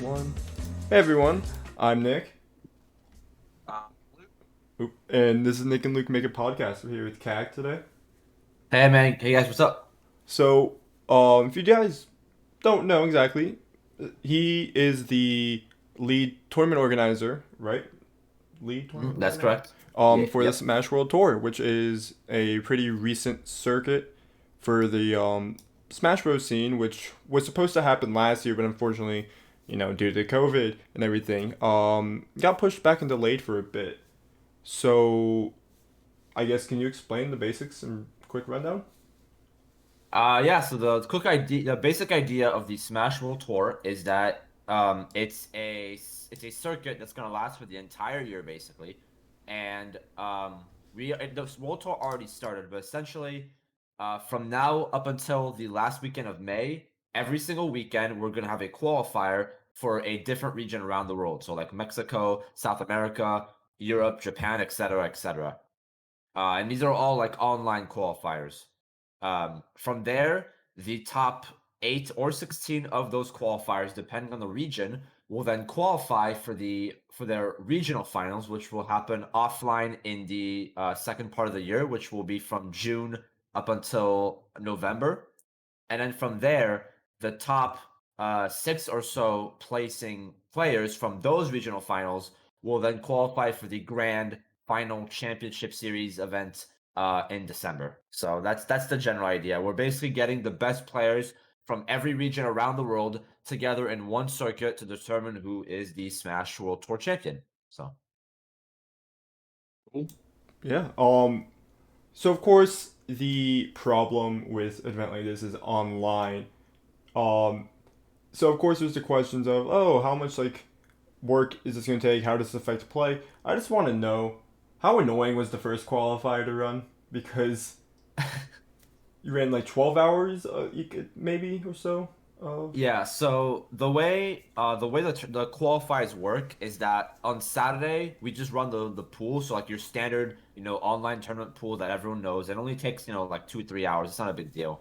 One. Hey everyone, I'm Nick. Uh, Oop, and this is Nick and Luke Make a Podcast. We're here with Cagt today. Hey man, hey guys, what's up? So, if you guys don't know exactly, he is the lead tournament organizer, right? Lead tournament That's organizer? correct. Yeah, For the yep. Smash World Tour, which is a pretty recent circuit for the Smash Bros. Scene, which was supposed to happen last year, but unfortunately, due to COVID and everything, got pushed back and delayed for a bit. So, I guess can you explain the basics and quick rundown? Yeah. So the basic idea of the Smash World Tour is that it's a circuit that's gonna last for the entire year basically, and the World Tour already started, but essentially, from now up until the last weekend of May, every single weekend we're gonna have a qualifier for a different region around the world. So like Mexico, South America, Europe, Japan, etc., etc. And these are all like online qualifiers. From there, the top 8 or 16 of those qualifiers, depending on the region, will then qualify for their regional finals, which will happen offline in the second part of the year, which will be from June up until November. And then from there, the top six or so placing players from those regional finals will then qualify for the grand final championship series event in December. So that's the general idea. We're basically getting the best players from every region around the world together in one circuit to determine who is the Smash World Tour champion. So Cool. Yeah. So of course the problem with an event like this is online. Um. So of course there's the questions of, oh, how much work is this going to take? How does this affect play? I just want to know how annoying was the first qualifier to run, because you ran like 12 hours, you could maybe or so of. yeah, so the way the qualifiers work is that on Saturday we just run the pool, so like your standard, online tournament pool that everyone knows. It only takes, like 2 3 hours. It's not a big deal.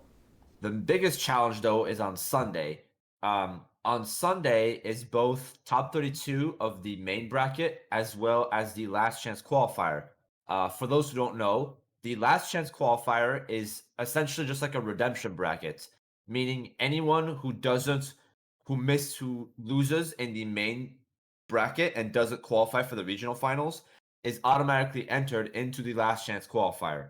The biggest challenge though is on Sunday. On Sunday is both top 32 of the main bracket as well as the last chance qualifier. For those who don't know, the last chance qualifier is essentially just like a redemption bracket, meaning anyone who loses in the main bracket and doesn't qualify for the regional finals is automatically entered into the last chance qualifier.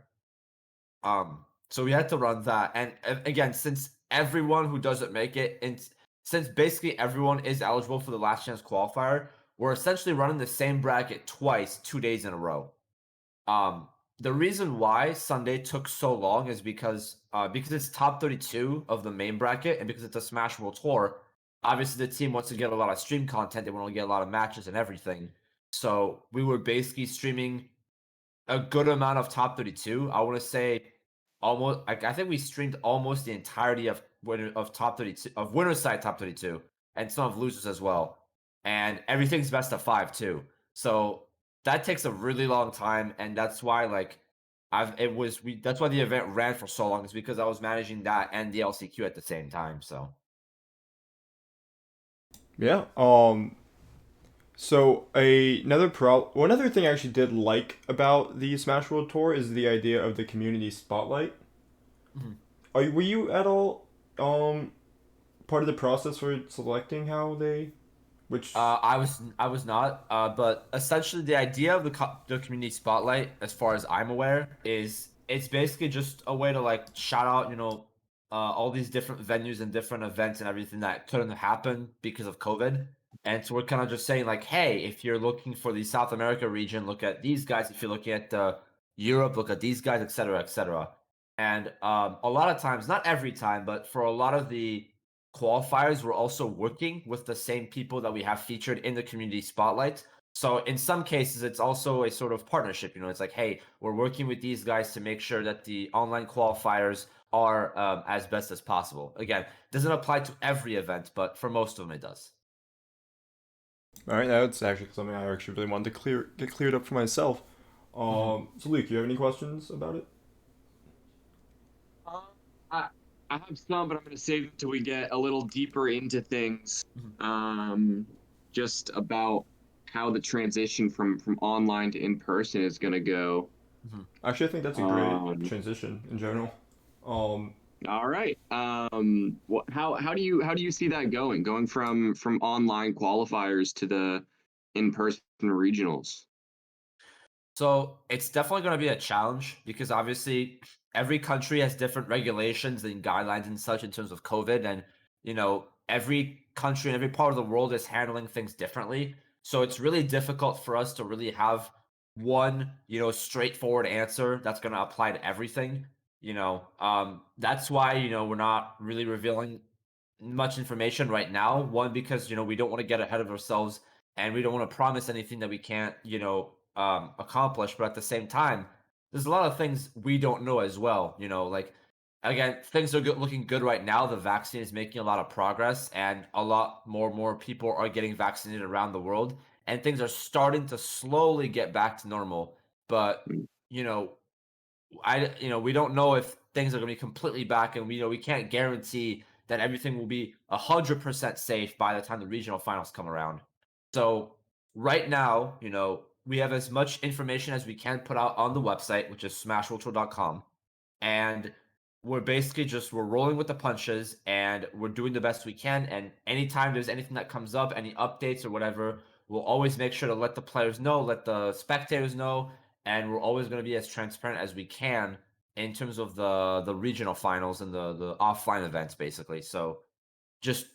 So we had to run that, and again, since everyone who doesn't make it, and since basically everyone is eligible for the last chance qualifier, we're essentially running the same bracket twice, 2 days in a row. Um, the reason why Sunday took so long is because it's top 32 of the main bracket, and because it's a Smash World Tour. Obviously, the team wants to get a lot of stream content. They want to get a lot of matches and everything. So we were basically streaming a good amount of top 32. I want to say almost like I think we streamed almost the entirety of top 32 of winner side top 32 and some of losers as well. And everything's best of 5 too. So that takes a really long time, and that's why like I've it was we that's why the event ran for so long, is because I was managing that and the LCQ at the same time. So Yeah. So one other thing I actually did like about the Smash World Tour is the idea of the community spotlight. Mhm. Were you at all um part of the process for selecting how they which I was not, but essentially the idea of the community spotlight, as far as I'm aware, is it's basically just a way to like shout out, all these different venues and different events and everything that couldn't happen because of COVID. And so we're kind of just saying like, hey, if you're looking for the South America region, look at these guys. If you're looking at Europe, look at these guys, etc., etc. And a lot of times, not every time, but for a lot of the qualifiers, we're also working with the same people that we have featured in the community spotlight. So in some cases, it's also a sort of partnership. It's like, hey, we're working with these guys to make sure that the online qualifiers are as best as possible. Again, doesn't apply to every event, but for most of them, it does. all right, that's actually something I actually really wanted to get cleared up for myself. Mhm. So Luke, you have any questions about it? Um, I I have some, but I'm going to save it until we get a little deeper into things. Mhm, Um, just about how the transition from online to in person is going to go. mhm. Actually, I think that's a great Um, transition in general. Um, all right. How do you see that going? Going from online qualifiers to the in person regionals. So it's definitely going to be a challenge because obviously every country has different regulations and guidelines and such in terms of COVID. And, every country and every part of the world is handling things differently. So it's really difficult for us to really have one, straightforward answer that's going to apply to everything. That's why, we're not really revealing much information right now. One, because we don't want to get ahead of ourselves and we don't want to promise anything that we can't, accomplish. But at the same time, there's a lot of things we don't know as well. Like again, things are looking good right now. The vaccine is making a lot of progress, and a lot more people are getting vaccinated around the world, and things are starting to slowly get back to normal. But you know, we don't know if things are going to be completely back, and we can't guarantee that everything will be 100% safe by the time the regional finals come around. So right now, we have as much information as we can put out on the website, which is smashworldtour.com, and we're rolling with the punches and we're doing the best we can. And anytime there's anything that comes up, any updates or whatever, we'll always make sure to let the players know, let the spectators know, and we're always going to be as transparent as we can in terms of the regional finals and the offline events, basically. So just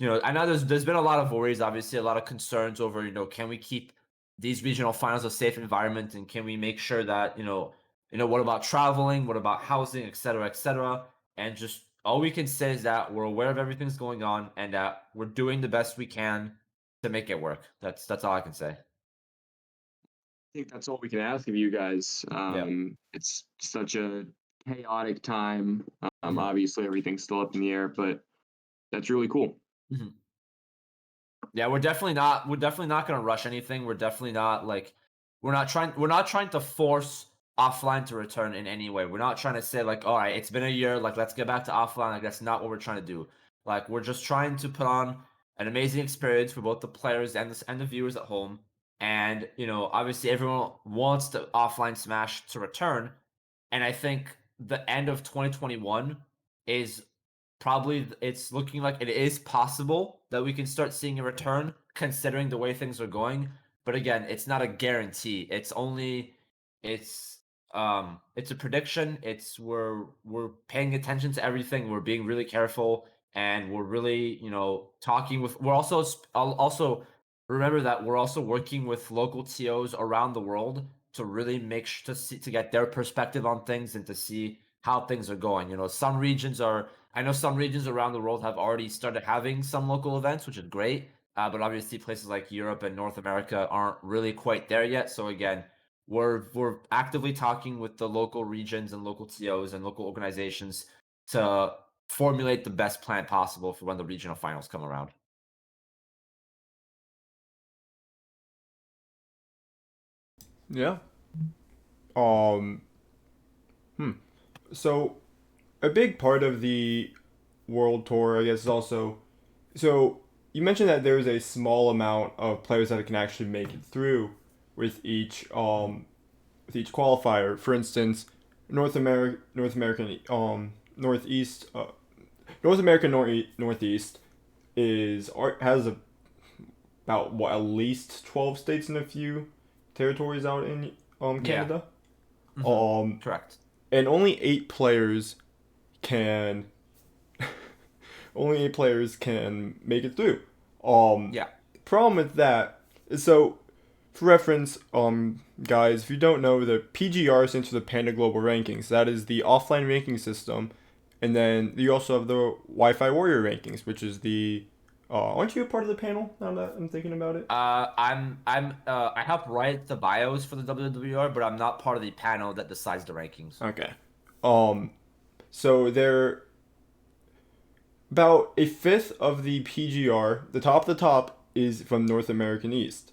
I know there's been a lot of worries, obviously, a lot of concerns over can we keep these regional finals a safe environment, and can we make sure that what about traveling, what about housing, et cetera, and just all we can say is that we're aware of everything's going on and that we're doing the best we can to make it work. That's all I can say. Think that's all we can ask of you guys. Yeah. It's such a chaotic time. Hmm. Obviously, everything's still up in the air, but that's really cool. Hmm. Yeah, we're definitely not gonna rush anything. We're not trying to force offline to return in any way. We're not trying to say like, all right, it's been a year, like let's get back to offline. Like that's not what we're trying to do. Like we're just trying to put on an amazing experience for both the players and the viewers at home. And obviously everyone wants the offline Smash to return. And I think the end of 2021 is probably it's looking like it is possible that we can start seeing a return considering the way things are going. But again, it's not a guarantee. It's it's a prediction. We're paying attention to everything. We're being really careful and we're really, talking with we're also I'll also remember that we're also working with local TOs around the world to really make sure to get their perspective on things and to see how things are going. I know some regions around the world have already started having some local events, which is great. But obviously, places like Europe and North America aren't really quite there yet. So again, we're actively talking with the local regions and local TOs and local organizations to formulate the best plan possible for when the regional finals come around. yeah. Um, so a big part of the world tour, I guess, is also so you mentioned that there is a small amount of players that can actually make it through with Mhm. with each qualifier. For instance, North American Northeast North American Northeast has about what at least 12 states and a few territories out in Yeah. Canada. Hmm. Um, Correct. and can only 8 players can make it through. Yeah. Problem with that is so for reference, guys, if you don't know, the PGR stands for the Panda Global Rankings. That is the offline ranking system, and then you also have the Wi-Fi Warrior Rankings, which is the. Aren't you a part of the panel? Now that I'm thinking about it. I help write the bios for the WWR, but I'm not part of the panel that decides the rankings. Okay. Um. So they're about a fifth of the PGR. The top of the top is from North American East,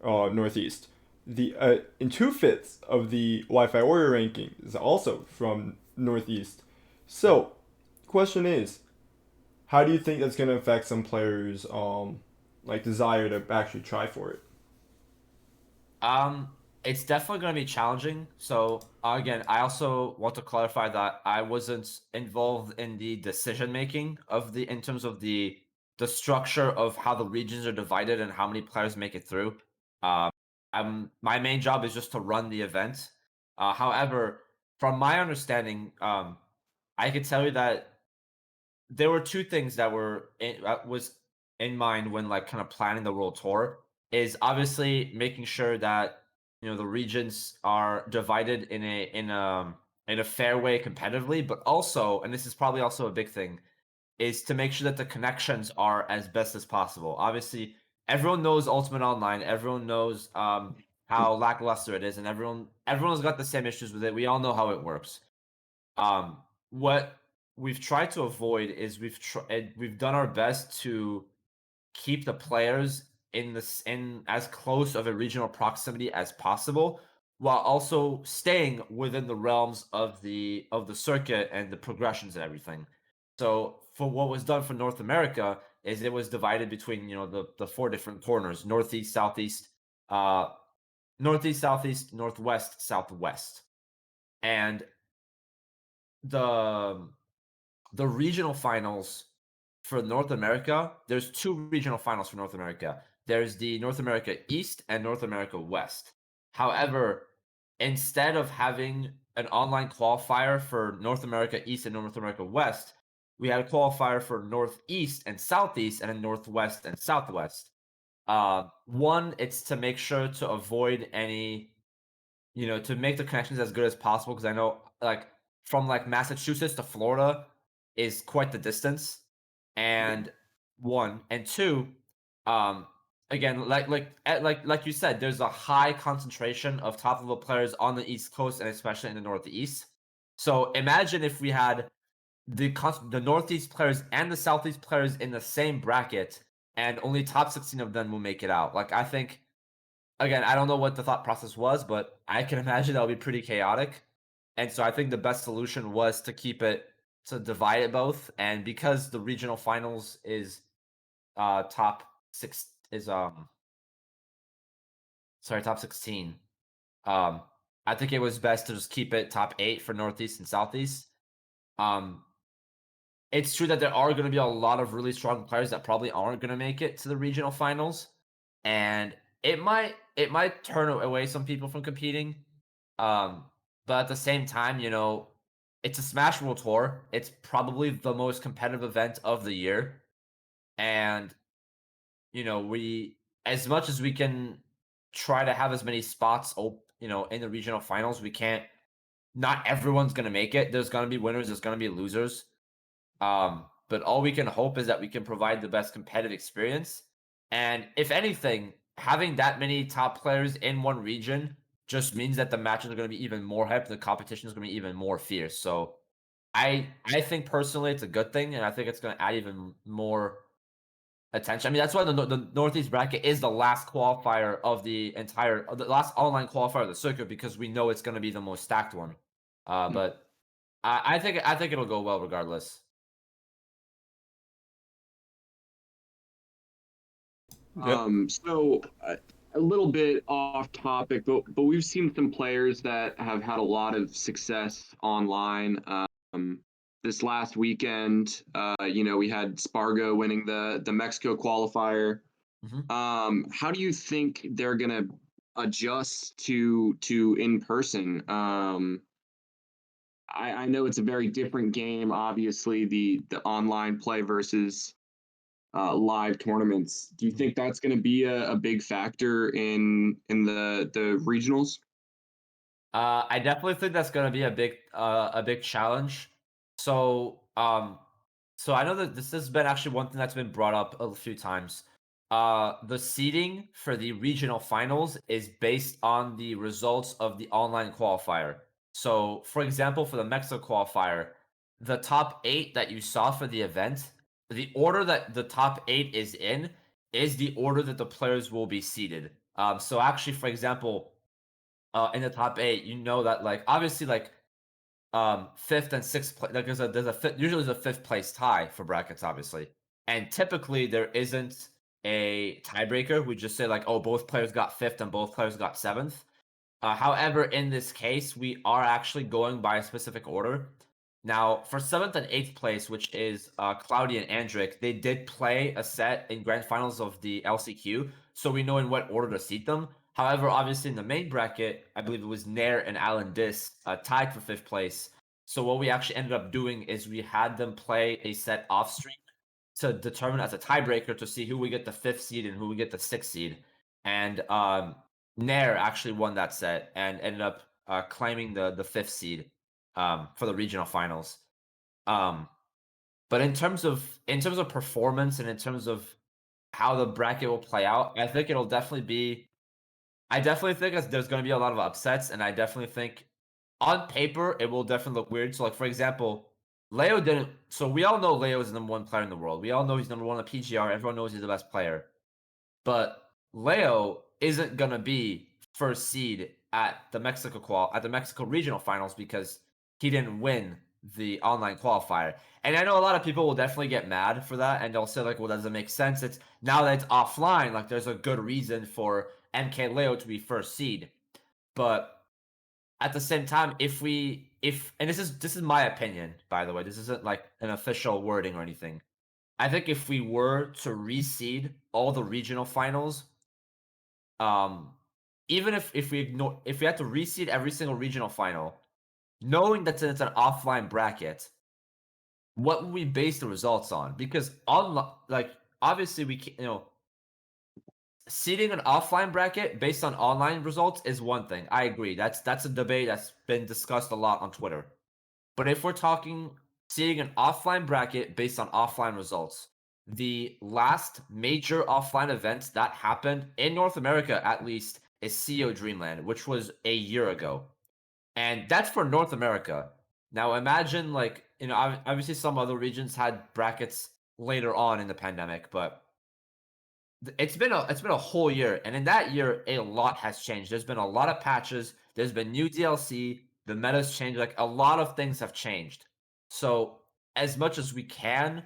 Northeast. The and 2/5 of the Wi-Fi Warrior ranking is also from Northeast. So question is, how do you think that's going to affect some players' like desire to actually try for it? Um, it's definitely going to be challenging. So again, I also want to clarify that I wasn't involved in the decision making of the in terms of the structure of how the regions are divided and how many players make it through. Um, my main job is just to run the event. However, from my understanding, I could tell you that there were two things that was in mind when like kind of planning the world tour is obviously making sure that the regions are divided in a fair way competitively, but also, and this is probably also a big thing, is to make sure that the connections are as best as possible. Obviously, everyone knows Ultimate Online, everyone knows how lackluster it is, and everyone's got the same issues with it. We all know how it works. What we've tried to avoid is we've done our best to keep the players in as close of a regional proximity as possible, while also staying within the realms of the circuit and the progressions and everything. So for what was done for North America is it was divided between the four different corners: northeast, southeast, uh, northeast, southeast, northwest, southwest, and the the regional finals for North America, there's two regional finals for North America. There's the North America East and North America West. However, instead of having an online qualifier for North America East and North America West, we had a qualifier for Northeast and Southeast and a Northwest and Southwest. One, it's to make sure to avoid any to make the connections as good as possible, because I know like from like Massachusetts to Florida is quite the distance. And one and two, um, again, like you said, there's a high concentration of top level players on the East Coast and especially in the Northeast. So imagine if we had the Northeast players and the Southeast players in the same bracket, and only top 16 of them will make it out. Like I think again, I don't know what the thought process was, but I can imagine that would be pretty chaotic. And so I think the best solution was to keep it to divide it both. And because the regional finals is top six is sorry, top 16. Um I think it was best to just keep it top 8 for Northeast and Southeast. Um it's true that there are going to be a lot of really strong players that probably aren't going to make it to the regional finals, and it might turn away some people from competing. Um, but at the same time, it's a Smash World Tour. It's probably the most competitive event of the year, and we as much as we can try to have as many spots, in the regional finals, we can't. Not everyone's going to make it. There's going to be winners. There's going to be losers. But all we can hope is that we can provide the best competitive experience. And if anything, having that many top players in one region just means that the matches are going to be even more hyped. The competition is going to be even more fierce. So I think personally it's a good thing, and I think it's going to add even more attention. I mean, that's why the Northeast bracket is the last qualifier of the last online qualifier of the circuit, because we know it's going to be the most stacked one. But I think it'll go well regardless. Yep. A little bit off topic, but we've seen some players that have had a lot of success online. This last weekend, we had Spargo winning the Mexico qualifier. Mhm. How do you think they're gonna adjust to in person? I know it's a very different game, obviously, the online play versus live tournaments. Do you Mhm. think that's going to be a big factor in the regionals? I definitely think that's gonna be a big challenge. So, so I know that this has been actually one thing that's been brought up a few times. The seeding for the regional finals is based on the results of the online qualifier. So, for example, for the Mexico qualifier, the top 8 that you saw for the event, the order that the top 8 is in is the order that the players will be seeded. So actually, for example, in the top 8, that like obviously like fifth and sixth place. Like usually there's a fifth place tie for brackets, obviously, and typically there isn't a tiebreaker. We just say like, oh, both players got fifth and both players got seventh. However, in this case, we are actually going by a specific order. Now, for seventh and eighth place, which is Cloudy and Andric, they did play a set in grand finals of the LCQ, so we know in what order to seat them. However, obviously in the main bracket, I believe it was Nair and Alan Dis tied for fifth place. So what we actually ended up doing is we had them play a set off stream to determine as a tiebreaker to see who we get the fifth seed and who we get the sixth seed. And Nair actually won that set and ended up claiming the fifth seed for the regional finals. But in terms of performance and in terms of how the bracket will play out, I think it'll definitely be. I definitely think there's going to be a lot of upsets, and I definitely think on paper it will definitely look weird. So, like for example, Leo didn't. So we all know Leo is the number one player in the world. We all know he's number one on the PGR. Everyone knows he's the best player. But Leo isn't gonna be first seed at the Mexico regional finals because he didn't win the online qualifier. And I know a lot of people will definitely get mad for that, and they'll say like, "Well, does it make sense? It's now that it's offline. Like, there's a good reason for MK Leo to be first seed." But at the same time, if and this is my opinion, by the way, this isn't like an official wording or anything. I think if we were to reseed all the regional finals, um, even if we had to reseed every single regional final, knowing that it's an offline bracket, what would we base the results on? Because like obviously we can, seeding an offline bracket based on online results is one thing. I agree. That's a debate that's been discussed a lot on Twitter. But if we're talking seeing an offline bracket based on offline results, the last major offline event that happened in North America, at least, is CEO Dreamland, which was a year ago. And that's for North America. Now imagine obviously some other regions had brackets later on in the pandemic, but it's been a whole year, and in that year, a lot has changed. There's been a lot of patches. There's been new DLC. The meta's changed. Like a lot of things have changed. So as much as we can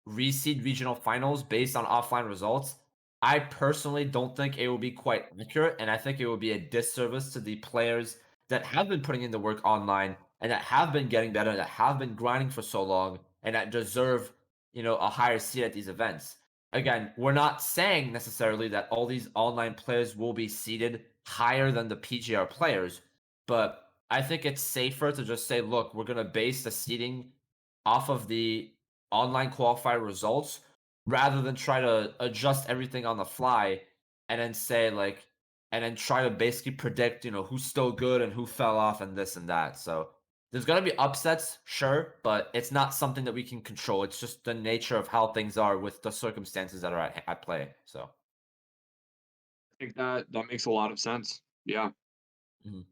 reseed regional finals based on offline results, I personally don't think it will be quite accurate, and I think it will be a disservice to the players that have been putting in the work online and that have been getting better, that have been grinding for so long, and that deserve a higher seed at these events. Again, we're not saying necessarily that all these online players will be seeded higher than the PGR players, but I think it's safer to just say, look, we're going to base the seeding off of the online qualifier results rather than try to adjust everything on the fly and then say and then try to basically predict, who's still good and who fell off and this and that. So there's going to be upsets, sure, but it's not something that we can control. It's just the nature of how things are with the circumstances that are at play. So I think that makes a lot of sense. Yeah. mhm.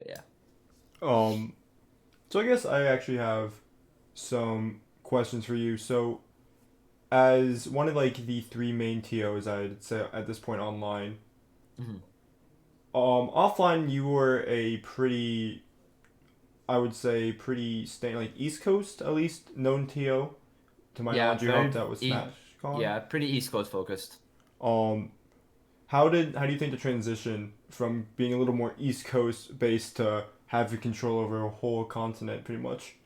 Yeah. So I guess I actually have some questions for you. So as one of like the three main TOs, I'd say at this point online, Mhm. offline you were a pretty, I would say pretty like East Coast at least known TO. To my Yeah, knowledge, you helped out with SmashCon. yeah, pretty East Coast focused. Um, how do you think the transition from being a little more East Coast based to having control over a whole continent, pretty much,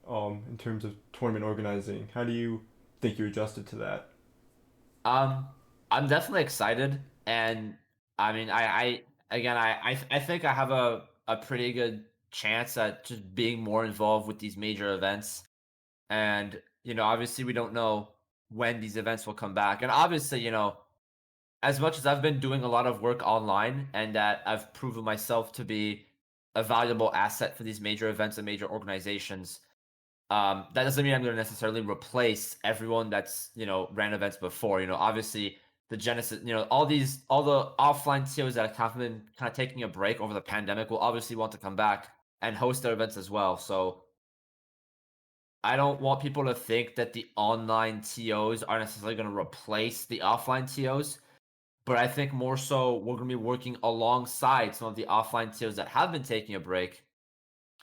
in terms of tournament organizing? How do you think you adjusted to that? Um, I'm definitely excited, and I mean, I think I have a pretty good chance at just being more involved with these major events, and obviously we don't know when these events will come back, and obviously, as much as I've been doing a lot of work online and that I've proven myself to be a valuable asset for these major events and major organizations, that doesn't mean I'm going to necessarily replace everyone that's ran events before. Obviously the Genesis, all the offline TOs that have been kind of taking a break over the pandemic will obviously want to come back and host their events as well. So I don't want people to think that the online TOs are necessarily going to replace the offline TOs. But I think more so we're going to be working alongside some of the offline tiers that have been taking a break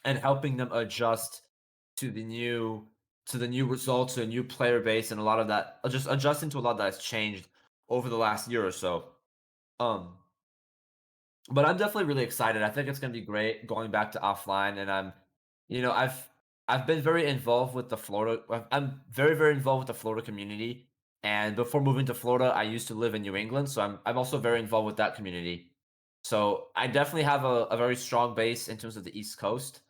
and helping them adjust to the new results, to a new player base, and a lot of that just adjusting to a lot that has changed over the last year or so. Um, but I'm definitely really excited. I think it's gonna be great going back to offline, and you know, I've been very involved with the Florida. I'm very very involved with the Florida community. And before moving to Florida, I used to live in New England, so I'm also very involved with that community. So I definitely have a very strong base in terms of the East Coast.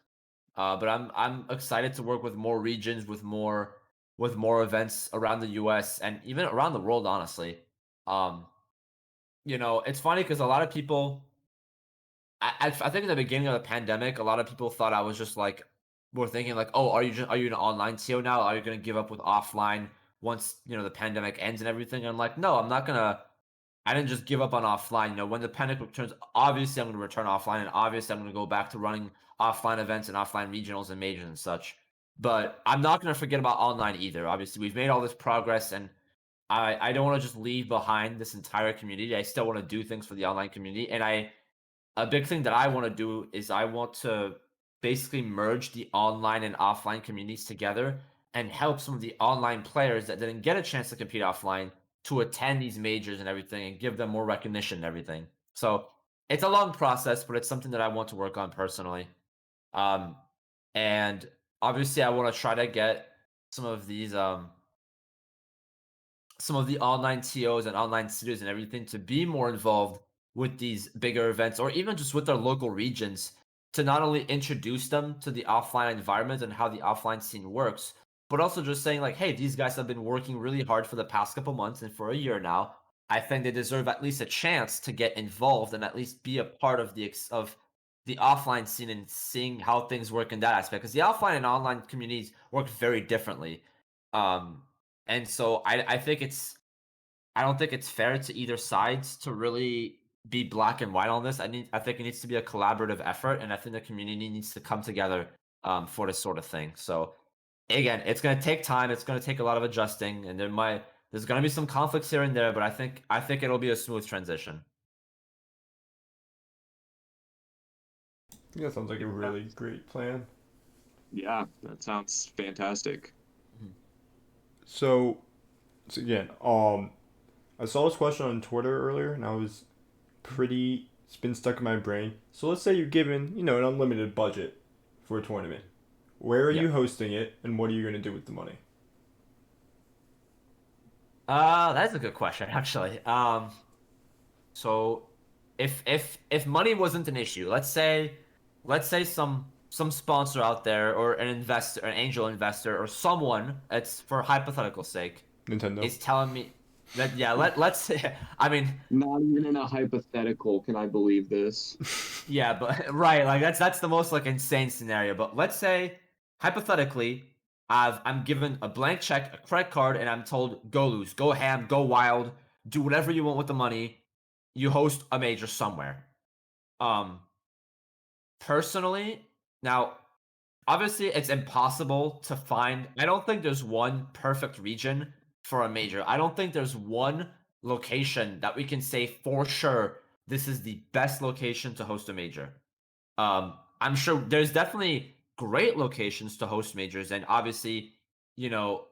But I'm excited to work with more regions, with more events around the U.S. and even around the world. Honestly, um, it's funny because a lot of people I think in the beginning of the pandemic, a lot of people thought I was just like, were thinking like, oh, are you an online CEO now? Are you gonna give up with offline once the pandemic ends and everything? And I'm like, no, I'm not gonna. I didn't just give up on offline. When the pandemic returns, obviously I'm gonna return offline, and obviously I'm gonna go back to running offline events and offline regionals and majors and such. But I'm not gonna forget about online either. Obviously, we've made all this progress, and I don't want to just leave behind this entire community. I still want to do things for the online community, and a big thing that I want to do is I want to basically merge the online and offline communities together and help some of the online players that didn't get a chance to compete offline to attend these majors and everything and give them more recognition and everything. So it's a long process, but it's something that I want to work on personally. Um, and obviously, I want to try to get some of these some of the online TOs and online studios and everything to be more involved with these bigger events or even just with their local regions to not only introduce them to the offline environment and how the offline scene works, but also just saying like, hey, these guys have been working really hard for the past couple months and for a year now. I think they deserve at least a chance to get involved and at least be a part of the offline scene and seeing how things work in that aspect because the offline and online communities work very differently. Um, and so I don't think it's fair to either sides to really be black and white on this. I think it needs to be a collaborative effort, and I think the community needs to come together for this sort of thing. So again, it's gonna take time, it's gonna take a lot of adjusting, and there's gonna be some conflicts here and there, but I think it'll be a smooth transition. Yeah, sounds like a really great plan. Yeah, that sounds fantastic. Mhm. So, so again, I saw this question on Twitter earlier, and I was pretty. It's been stuck in my brain. So let's say you're given, an unlimited budget for a tournament. Where are Yeah. you hosting it, and what are you going to do with the money? That's a good question, actually. So if money wasn't an issue, let's say some sponsor out there or an investor, an angel investor, or someone, it's for hypothetical sake, Nintendo. is telling me that yeah, let's say I mean Not even in a hypothetical can I believe this. yeah, but right, like that's the most like insane scenario. But let's say hypothetically, I'm given a blank check, a credit card, and I'm told go loose, go ham, go wild, do whatever you want with the money. You host a major somewhere. Um, Personally, now obviously it's impossible to find. I don't think there's one perfect region for a major. I don't think there's one location that we can say for sure this is the best location to host a major. I'm sure there's definitely great locations to host majors, and obviously, you know,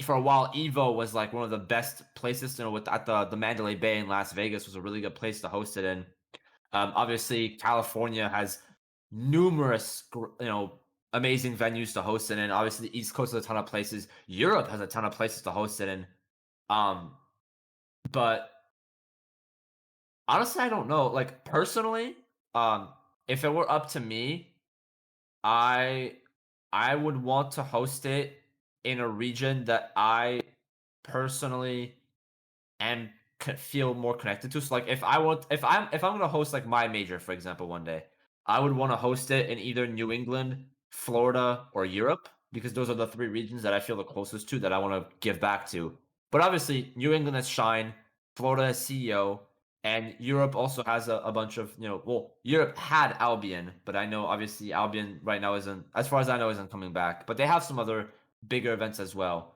for a while, Evo was like one of the best places. With at the Mandalay Bay in Las Vegas was a really good place to host it in. Obviously, California has numerous, amazing venues to host it in. Obviously, the East Coast has a ton of places. Europe has a ton of places to host it in. Um, but honestly, I don't know. Like personally, um, if it were up to me, I I would want to host it in a region that I personally and feel more connected to. So like if I'm gonna host like my major, for example, one day, I would want to host it in either New England, Florida, or Europe because those are the three regions that I feel the closest to that I want to give back to. But obviously, New England has Shine, Florida has CEO, and Europe also has a bunch of well, Europe had Albion, but I know obviously Albion right now isn't, as far as I know, isn't coming back. But they have some other bigger events as well.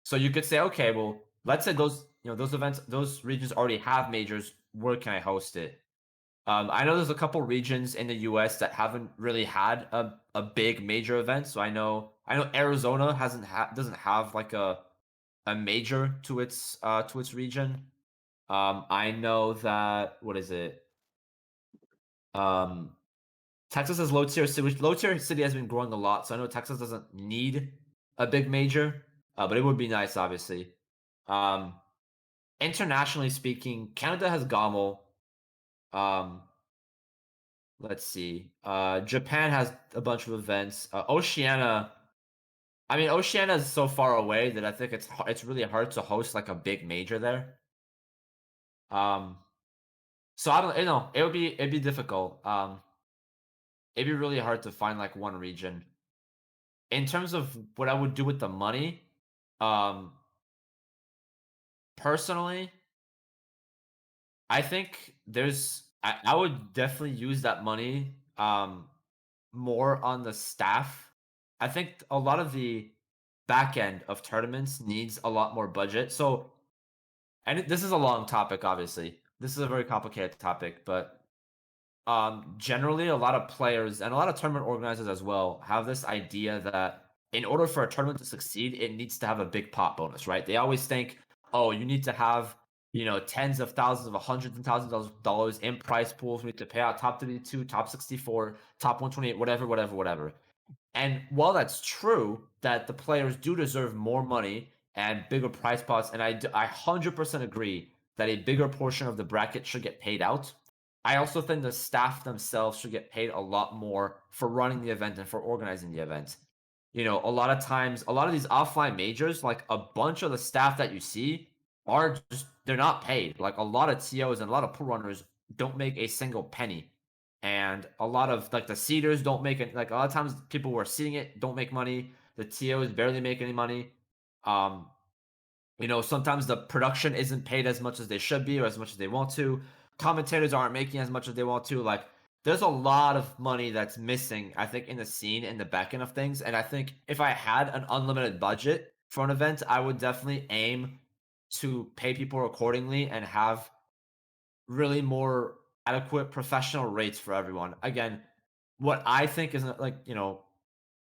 So you could say, okay, well, let's say those those events, those regions already have majors. Where can I host it? I know there's a couple regions in the U.S. that haven't really had a big major event. So I know Arizona doesn't have like a major to its region. I know that what is it? Um, Texas is low tier city, which low tier city has been growing a lot. So I know Texas doesn't need a big major, but it would be nice, obviously. Um, Internationally speaking, Canada has GOML. Um, let's see. Japan has a bunch of events. Oceania. I mean, Oceania is so far away that I think it's really hard to host like a big major there. Um, so I don't, it'd be difficult. It'd be really hard to find like one region. In terms of what I would do with the money, um, personally, I think I would definitely use that money more on the staff. I think a lot of the back end of tournaments needs a lot more budget. So, this is a long topic, obviously. This is a very complicated topic, but generally a lot of players and a lot of tournament organizers as well have this idea that in order for a tournament to succeed, it needs to have a big pot bonus, right? They always think, oh, you need to have, tens of thousands of hundreds and thousands of dollars in prize pools. We need to pay out top 32, top 64, top 128, whatever, whatever, whatever. And while that's true that the players do deserve more money and bigger prize pots, and I 100% agree that a bigger portion of the bracket should get paid out, I also think the staff themselves should get paid a lot more for running the event and for organizing the event. A lot of times, a lot of these offline majors, like a bunch of the staff that you see they're not paid. Like a lot of TOs and a lot of pool runners don't make a single penny. And a lot of like the seeders don't make it. Like a lot of times people who are seeding it don't make money. The TOs barely make any money. Um, sometimes the production isn't paid as much as they should be or as much as they want to. Commentators aren't making as much as they want to. Like, there's a lot of money that's missing, I think, in the scene, in the back end of things. And I think if I had an unlimited budget for an event, I would definitely aim to pay people accordingly and have really more adequate professional rates for everyone. Again, what I think is like,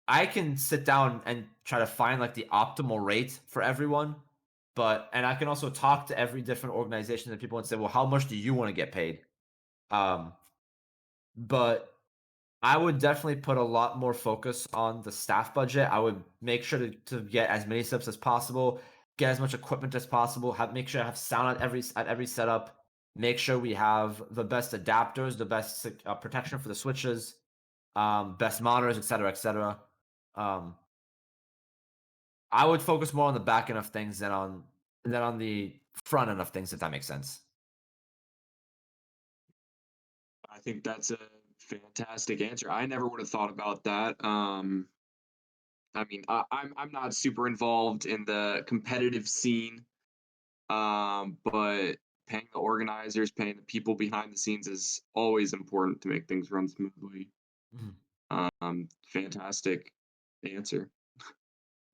I can sit down and try to find like the optimal rate for everyone, and I can also talk to every different organization and people and say, well, how much do you want to get paid? Um, but I would definitely put a lot more focus on the staff budget. I would make sure to get as many steps as possible, get as much equipment as possible, make sure I have sound at every setup, make sure we have the best adapters, the best protection for the switches, best monitors, etc., etc. Um, I would focus more on the back end of things than on the front end of things, if that makes sense. I think that's a fantastic answer. I never would have thought about that. I mean, I'm not super involved in the competitive scene, but paying the organizers, paying the people behind the scenes is always important to make things run smoothly. Mhm. Fantastic answer.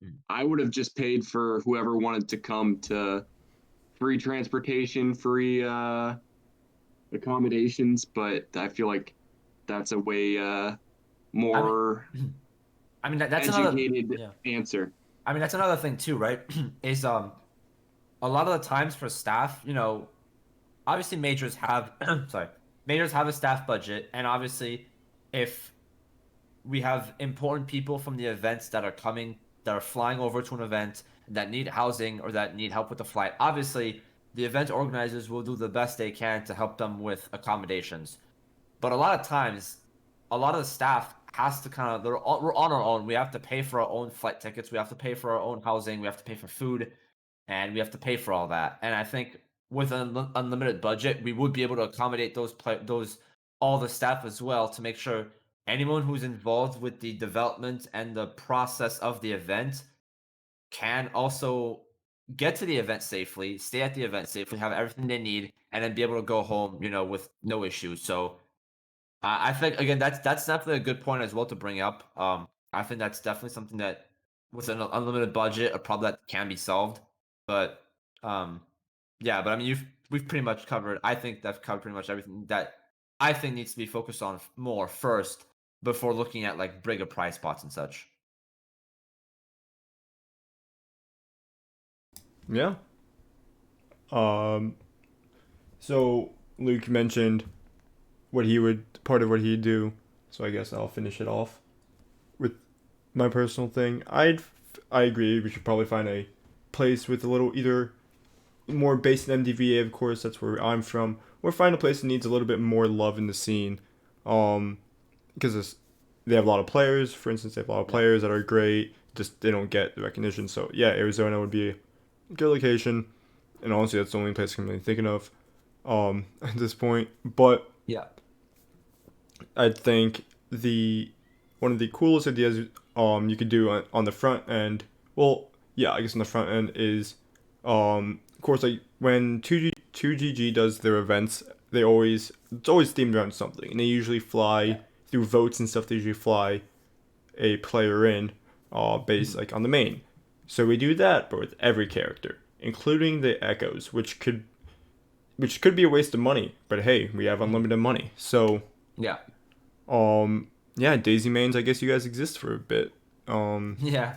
Mm. I would have just paid for whoever wanted to come to free transportation, free accommodations, but I feel like that's a way more I mean that's another educated yeah. answer. I mean that's another thing too, right? Is a lot of the times for staff, obviously majors have sorry, majors have a staff budget, and obviously if we have important people from the events that are flying over to an event that need housing or that need help with the flight. Obviously, the event organizers will do the best they can to help them with accommodations. But a lot of times, a lot of the staff has to we're on our own. We have to pay for our own flight tickets. We have to pay for our own housing. We have to pay for food, and we have to pay for all that. And I think with an unlimited budget, we would be able to accommodate those all the staff as well to make sure anyone who's involved with the development and the process of the event can also get to the event safely, stay at the event safely, have everything they need, and then be able to go home, with no issues. So I think again that's definitely a good point as well to bring up. I think that's definitely something that with an unlimited budget, a problem that can be solved. But um, Yeah, but I mean, we've pretty much covered. I think that's covered pretty much everything that I think needs to be focused on more first before looking at like bigger prize spots and such. Yeah. Um. So Luke mentioned what he would part of what he'd do. So I guess I'll finish it off with my personal thing. I agree. We should probably find a place with a little either more based in MDVA, of course. That's where I'm from. Or find a place that needs a little bit more love in the scene. Because they have a lot of players. For instance, they have a lot of Yeah. players that are great. Just they don't get the recognition. So yeah, Arizona would be a good location. And honestly, that's the only place I'm really thinking of at this point. But Yeah. I think the one of the coolest ideas you could do on the front end. Well, yeah, I guess on the front end is of course like when 2GG does their events, it's always themed around something, and they usually fly Yeah. through votes and stuff. They usually fly a player in based Mhm. like on the main. So we do that, but with every character, including the echoes, which could be a waste of money. But hey, we have Mhm. unlimited money, so Yeah. yeah, Daisy Mains, I guess you guys exist for a bit. Yeah.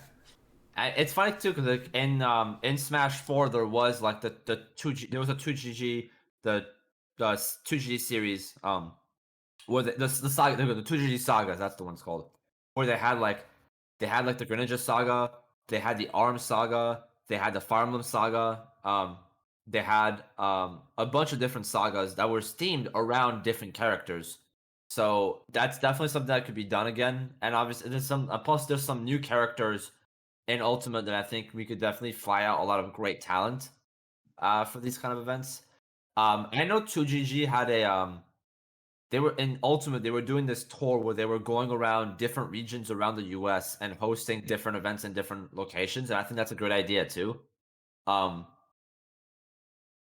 It's funny too because like in Smash 4 there was like the 2G there was a 2GG the 2GG series where the saga the 2GG sagas, that's the one it's called, where they had like the Greninja saga, they had the Arm saga, they had the Fire Emblem saga, they had a bunch of different sagas that were themed around different characters. So that's definitely something that could be done again. And obviously there's some plus there's some new characters in Ultimate that I think we could definitely fly out a lot of great talent for these kind of events. I know 2GG had a they were in Ultimate, they were doing this tour where they were going around different regions around the US and hosting different events in different locations, and I think that's a good idea too. Um,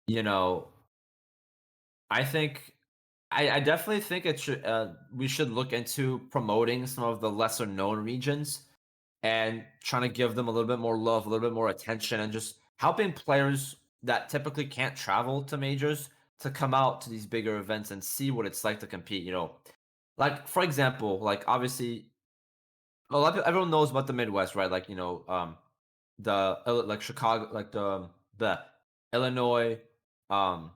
you know, I think I definitely think it should we should look into promoting some of the lesser known regions and trying to give them a little bit more love, a little bit more attention, and just helping players that typically can't travel to majors to come out to these bigger events and see what it's like to compete. Like for example, like obviously, a lot of, everyone knows about the Midwest, right? Like like Chicago, like the Illinois, um,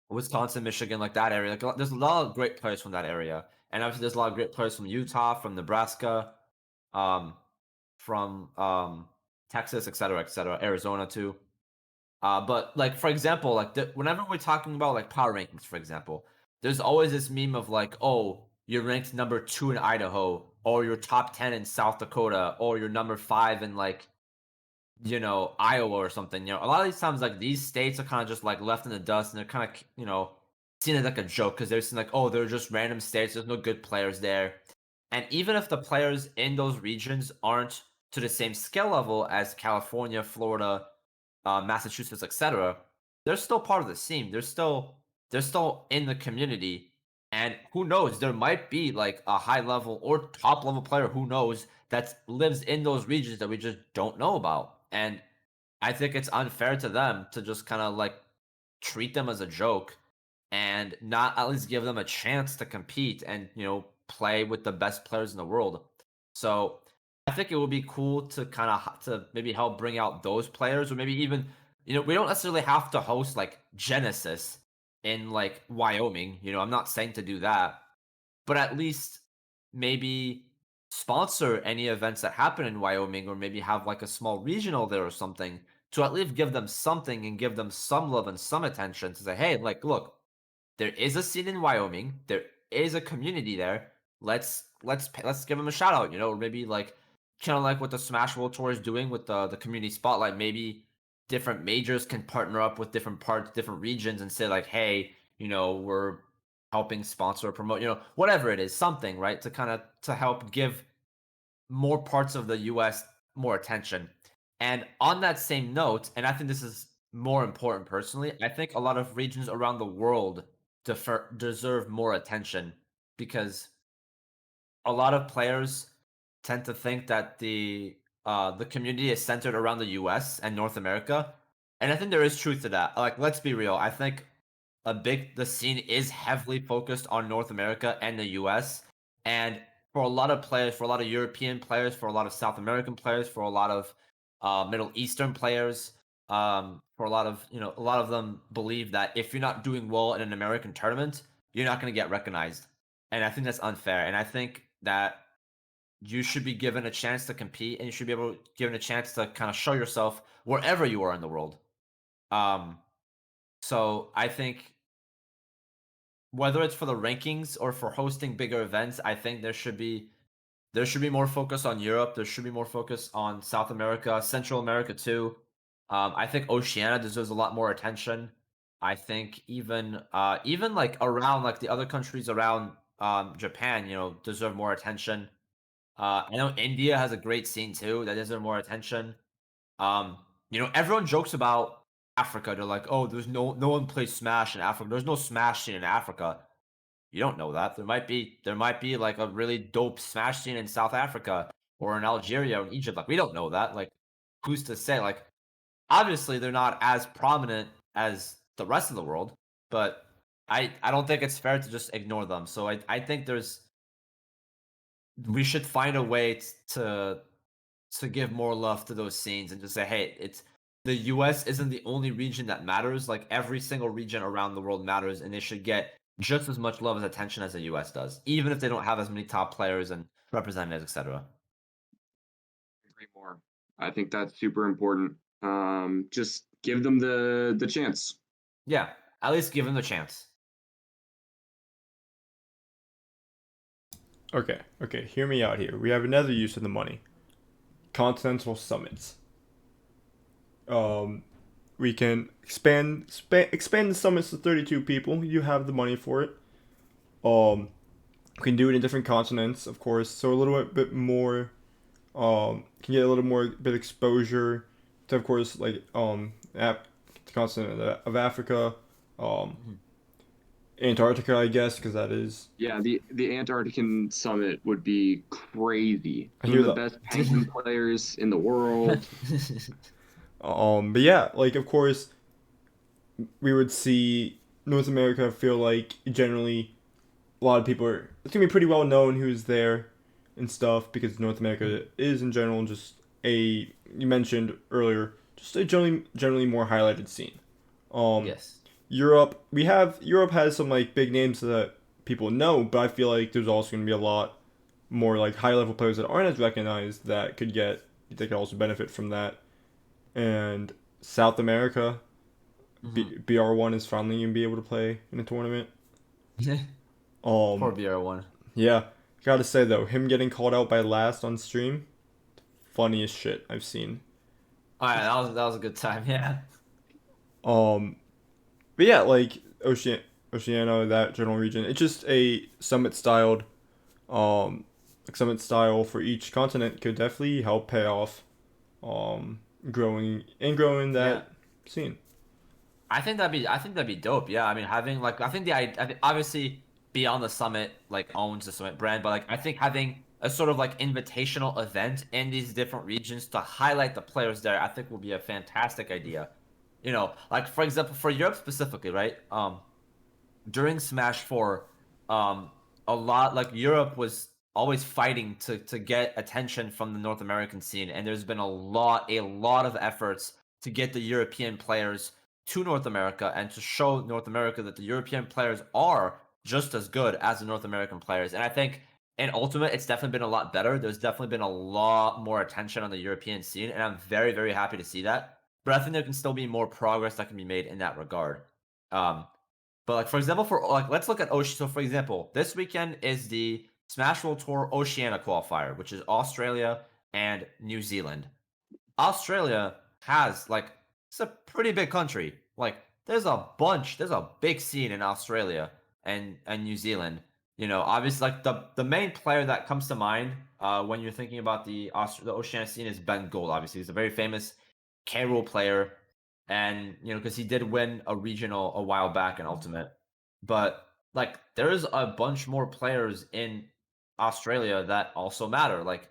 Wisconsin, Michigan, like that area. Like there's a lot of great players from that area, and obviously there's a lot of great players from Utah, from Nebraska, um, from Texas, et cetera, Arizona too. But like for example, like whenever we're talking about like power rankings, for example, there's always this meme of like, oh, you're ranked number 2 in Idaho, or you're top 10 in South Dakota, or you're number 5 in like Iowa or something. A lot of these times, like these states are kind of just like left in the dust, and they're kind of seen as like a joke because they're seen like, oh, they're just random states. There's no good players there, and even if the players in those regions aren't to the same skill level as California, Florida, Massachusetts, etc., they're still part of the scene. They're still in the community, and who knows? There might be like a high level or top level player. Who knows that lives in those regions that we just don't know about. And I think it's unfair to them to just kind of like treat them as a joke and not at least give them a chance to compete and play with the best players in the world. So I think it would be cool to kind of to maybe help bring out those players, or maybe even we don't necessarily have to host like Genesis in like Wyoming. I'm not saying to do that, but at least maybe sponsor any events that happen in Wyoming, or maybe have like a small regional there or something to at least give them something and give them some love and some attention to say, hey, like, look, there is a scene in Wyoming, there is a community there. Let's give them a shout out, or maybe like kind of like what the Smash World Tour is doing with the community spotlight. Maybe different majors can partner up with different parts, different regions, and say like, hey, we're helping sponsor or promote, whatever it is, something, right? To kind of to help give more parts of the US more attention. And on that same note, and I think this is more important personally, I think a lot of regions around the world deserve more attention because a lot of players tend to think that the community is centered around the US and North America, And I think there is truth to that. Like, let's be real. I think the scene is heavily focused on North America and the US. And for a lot of players, for a lot of European players, for a lot of South American players, for a lot of Middle Eastern players, for a lot of a lot of them believe that if you're not doing well in an American tournament, you're not going to get recognized. And I think that's unfair. And I think that you should be given a chance to compete, and you should be able given a chance to kind of show yourself wherever you are in the world. Um, so I think whether it's for the rankings or for hosting bigger events, I think there should be more focus on Europe. There should be more focus on South America, Central America too. I think Oceania deserves a lot more attention. I think even like around like the other countries around Japan, deserve more attention. I know India has a great scene too that deserve more attention. Um, everyone jokes about Africa. They're like, oh, there's no one plays Smash in Africa. There's no Smash scene in Africa. You don't know that. There might be like a really dope Smash scene in South Africa or in Algeria or in Egypt. Like we don't know that. Like who's to say? Like obviously they're not as prominent as the rest of the world, but I don't think it's fair to just ignore them. So I think we should find a way to give more love to those scenes and just say, hey, it's the US isn't the only region that matters. Like every single region around the world matters, and they should get just as much love as attention as the US does, even if they don't have as many top players and representatives, etc. Agree more. I think that's super important. Just give them the chance. Yeah, at least give them the chance. Okay, hear me out here. We have another use of the money. Continental summits. Um, we can expand the summits to 32 people. You have the money for it. We can do it in different continents, of course, so a little bit more. Can get a little more bit exposure to, of course, like the continent of Africa, um, Mhm. Antarctica, I guess, because that is. Yeah, the Antarctican summit would be crazy. I Some hear of the that. best penguin players in the world. But yeah, like of course, we would see North America feel like generally a lot of people are. It's gonna be pretty well known who's there and stuff because North America is in general just a you mentioned earlier just a generally more highlighted scene. Um, Yes. Europe has some like big names that people know, but I feel like there's also gonna be a lot more like high level players that aren't as recognized that could also benefit from that. And South America, Hmm. BR1 is finally gonna be able to play in a tournament. Poor Um, BR1. yeah, gotta say though, him getting called out by last on stream, funniest shit I've seen. All right, that was a good time. Yeah. Um, but yeah, like Oceania, that general region, it's just a um, summit style for each continent could definitely help pay off, um, growing Yeah. that scene. I think that'd be dope. Yeah, I mean, having like I think obviously Beyond the Summit like owns the Summit brand, but like I think having a sort of like invitational event in these different regions to highlight the players there, I think will be a fantastic idea. Like for example, for Europe specifically, right? During Smash 4, um, a lot like Europe was always fighting to get attention from the North American scene, and there's been a lot of efforts to get the European players to North America and to show North America that the European players are just as good as the North American players. And I think in Ultimate, it's definitely been a lot better. There's definitely been a lot more attention on the European scene, and I'm very, very happy to see that. But I think there can still be more progress that can be made in that regard. Um, but like for example, for like let's look at Ocean. So for example, this weekend is the Smash World Tour Oceania qualifier, which is Australia and New Zealand. Australia has like it's a pretty big country. Like there's a big scene in Australia and New Zealand. Obviously like the main player that comes to mind when you're thinking about the Oceania scene is Ben Gold. Obviously, he's a very famous K. Rool player, and because he did win a regional a while back in Ultimate, but like there's a bunch more players in Australia that also matter. Like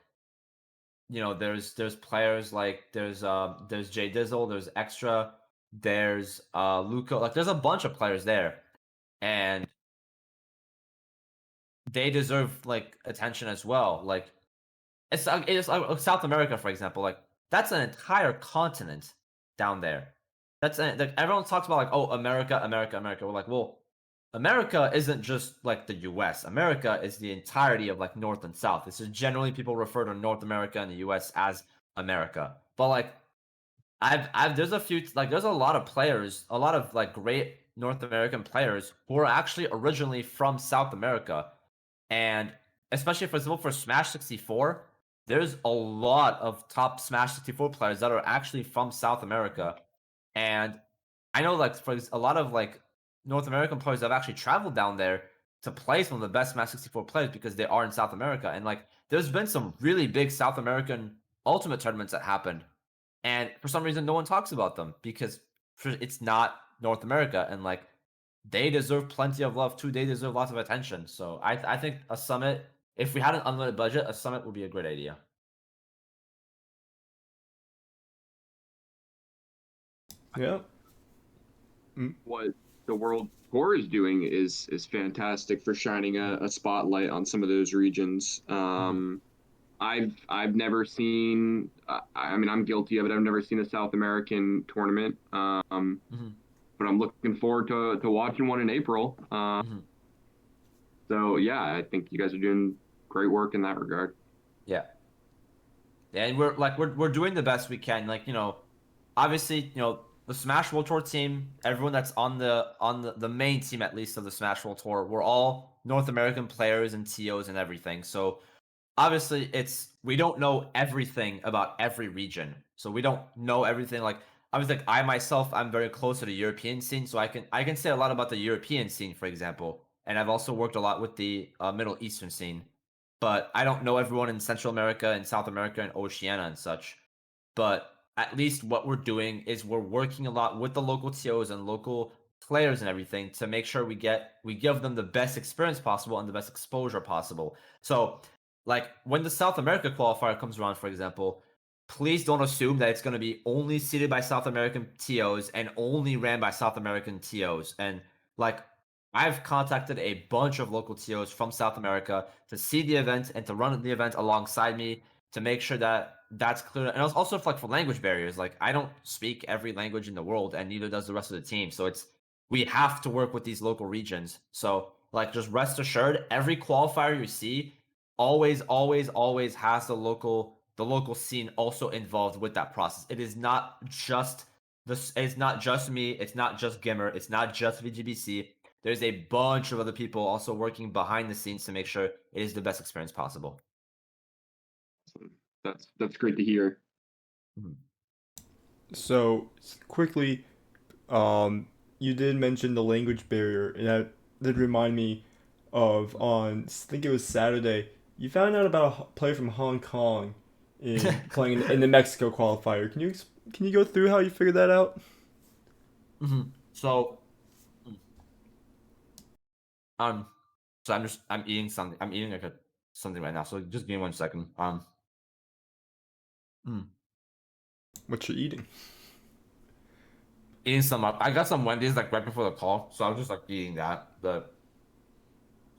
there's players like there's Jay Dizzle, there's Extra. There's Luca. Like, there's a bunch of players there, and they deserve like attention as well. Like, it's South America, for example. Like, that's an entire continent down there. Like, everyone talks about like, oh, America, America, America. We're like, well, America isn't just like the U.S. America is the entirety of like North and South. This is generally people refer to North America and the U.S. as America. But like, there's a few like there's a lot of players, a lot of like great North American players who are actually originally from South America, and especially for example for Smash 64, there's a lot of top Smash 64 players that are actually from South America, and I know like for a lot of like North American players have actually traveled down there to play some of the best Smash 64 players because they are in South America, and like there's been some really big South American Ultimate tournaments that happened, and for some reason no one talks about them because it's not North America, and like they deserve plenty of love too. They deserve lots of attention. So I think a summit, if we had an unlimited budget, a summit would be a great idea. Yeah. What the world tour is doing is fantastic for shining a spotlight on some of those regions. I've never seen. I mean, I'm guilty of it. I've never seen a South American tournament. Mhm. But I'm looking forward to watching one in April. Mhm. So yeah, I think you guys are doing great work in that regard. Yeah. And we're doing the best we can. Like, obviously, the Smash World Tour team, everyone that's on the main team at least of the Smash World Tour, we're all North American players and TOs and everything. So obviously we don't know everything about every region. So we don't know everything. Like, obviously, like I myself, I'm very close to the European scene, so I can say a lot about the European scene, for example. And I've also worked a lot with the Middle Eastern scene, but I don't know everyone in Central America and South America and Oceania and such. But at least what we're doing is we're working a lot with the local TOs and local players and everything to make sure we give them the best experience possible and the best exposure possible. So, like when the South America qualifier comes around, for example, please don't assume that it's going to be only seeded by South American TOs and only ran by South American TOs. And like I've contacted a bunch of local TOs from South America to see the event and to run the event alongside me to make sure that that's clear. And also like for language barriers, like I don't speak every language in the world, and neither does the rest of the team. So we have to work with these local regions. So like just rest assured, every qualifier you see always, always, always has the local scene also involved with that process. It is not just this. It's not just me. It's not just Gimmer. It's not just VGBC. There's a bunch of other people also working behind the scenes to make sure it is the best experience possible. That's great to hear. Mhm. So quickly, you did mention the language barrier, and that did remind me of I think it was Saturday. You found out about a player from Hong Kong in playing in the Mexico qualifier. Can you go through how you figured that out? So, um, I'm eating something. I'm eating like something right now. So just give me 1 second. Mm. What you're eating? Eating some up. I got some Wendy's like right before the call, so I was just like eating that. But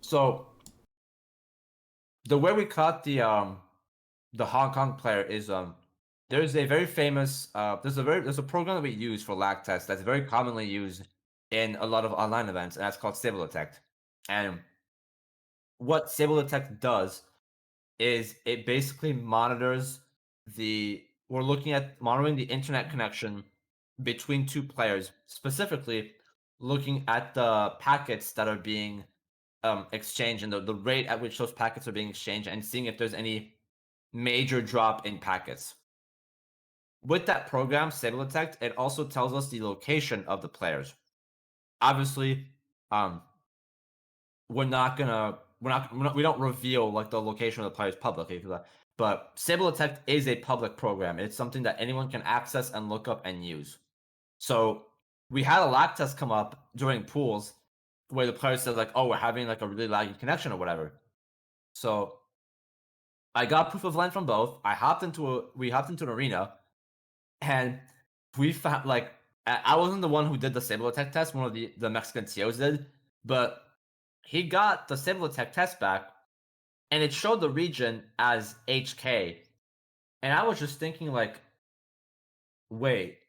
so the way we caught the Hong Kong player is there's a very famous there's a program that we use for lag tests that's very commonly used in a lot of online events, and that's called Stable Detect. And what Stable Detect does is it basically monitors we're looking at monitoring the internet connection between two players, specifically looking at the packets that are being exchanged and the rate at which those packets are being exchanged and seeing if there's any major drop in packets. With that program, Stable Detect, it also tells us the location of the players. Obviously, um, we don't reveal like the location of the players publicly, but Stable Detect is a public program. It's something that anyone can access and look up and use. So we had a lag test come up during pools where the player said like, "Oh, we're having like a really laggy connection or whatever." So I got proof of land from both. We hopped into an arena, and we found like I wasn't the one who did the Sable Attack test. One of the Mexican TOs did, but he got the Sable Attack test back, and it showed the region as HK. And I was just thinking, like, wait,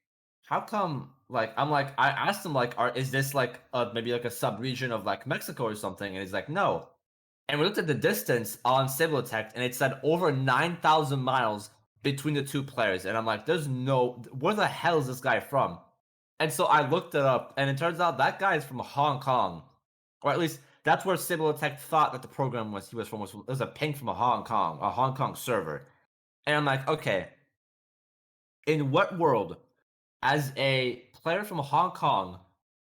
how come? Like, I'm like, I asked him, like, is this like maybe like a sub region of like Mexico or something? And he's like, no. And we looked at the distance on Civil Tech, and it said over 9,000 miles between the two players. And I'm like, there's no, where the hell is this guy from? And so I looked it up, and it turns out that guy is from Hong Kong, or at least that's where Civil Tech thought that the program was he was from. It was a ping from a Hong Kong server. And I'm like, okay, in what world, as a player from Hong Kong,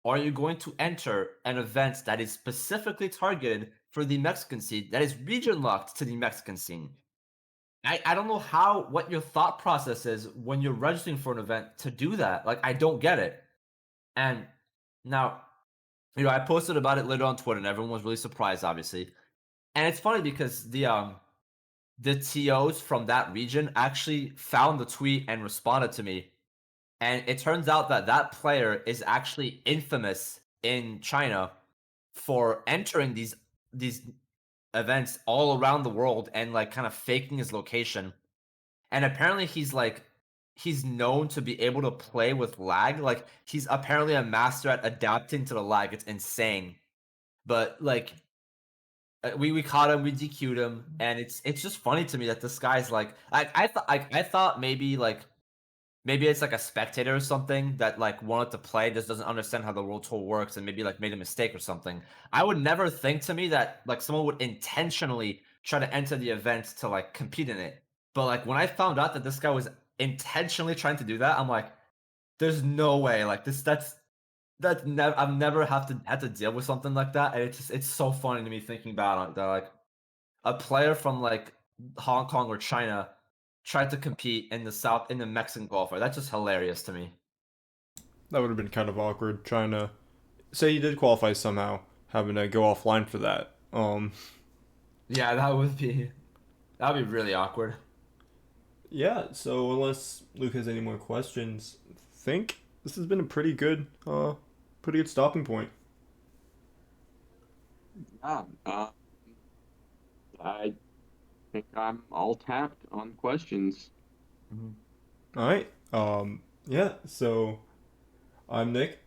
are you going to enter an event that is specifically targeted for the Mexican scene, that is region locked to the Mexican scene? I don't know what your thought process is when you're registering for an event to do that. Like, I don't get it. And now, I posted about it later on Twitter, and everyone was really surprised, obviously. And it's funny because the TOs from that region actually found the tweet and responded to me. And it turns out that that player is actually infamous in China for entering these events all around the world and like kind of faking his location. And apparently he's known to be able to play with lag. Like, he's apparently a master at adapting to the lag. It's insane. But like, we caught him, we DQ'd him, and it's just funny to me that this guy's like I thought maybe it's like a spectator or something that like wanted to play, just doesn't understand how the World Tour works, and maybe like made a mistake or something. I would never think to me that like someone would intentionally try to enter the event to like compete in it. But like when I found out that this guy was intentionally trying to do that, I'm like, there's no way. Like that's never I've never had to deal with something like that, and it's so funny to me thinking about it that like a player from like Hong Kong or China tried to compete in the Mexican qualifier. That's just hilarious to me. That would have been kind of awkward trying to say you did qualify somehow, having to go offline for that. Yeah, that'd be really awkward. Yeah, so unless Luke has any more questions, I think this has been a pretty good stopping point. Yeah, I think I'm all tapped on questions. Mhm. All right. Yeah, so I'm Nick.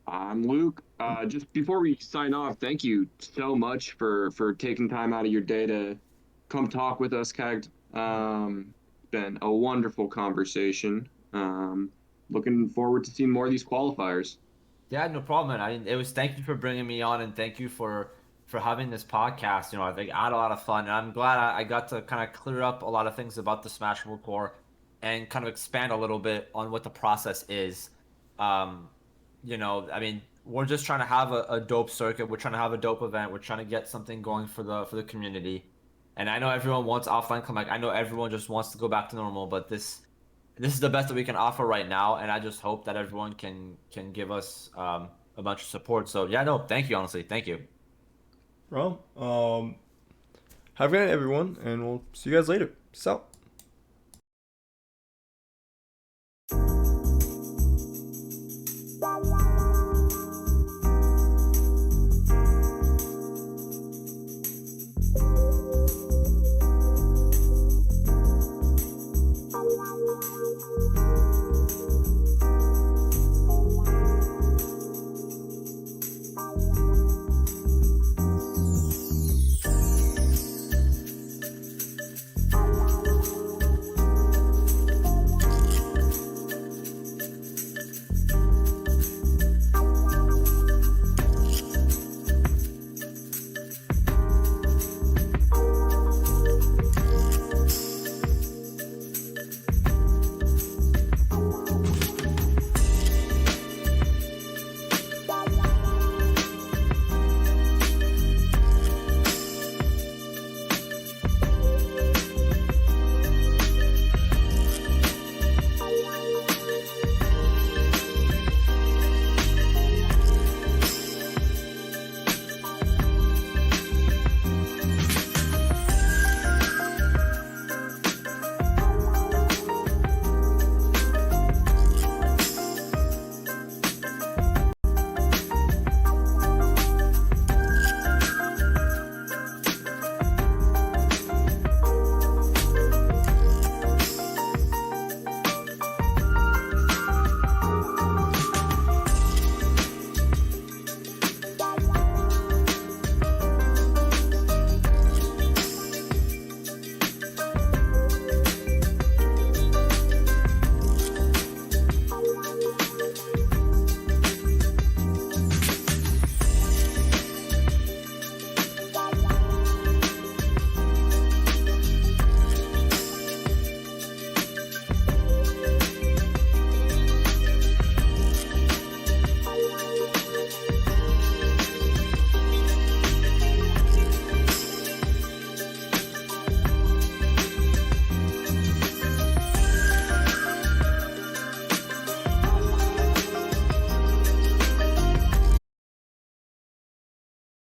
I'm Luke. Just before we sign off, thank you so much for taking time out of your day to come talk with us, Cagt. Been a wonderful conversation. Looking forward to seeing more of these qualifiers. Yeah, no problem, man. Thank you for bringing me on, and thank you for having this podcast. I think I had a lot of fun, and I'm glad I got to kind of clear up a lot of things about the Smash World Tour and kind of expand a little bit on what the process is. Um, I mean, we're just trying to have a dope circuit. We're trying to have a dope event. We're trying to get something going for the community. And I know everyone wants offline comeback. I know everyone just wants to go back to normal, but this is the best that we can offer right now, and I just hope that everyone can give us a bunch of support. So yeah, no, thank you, honestly, thank you. Well, have a good night, everyone, and we'll see you guys later. Peace out.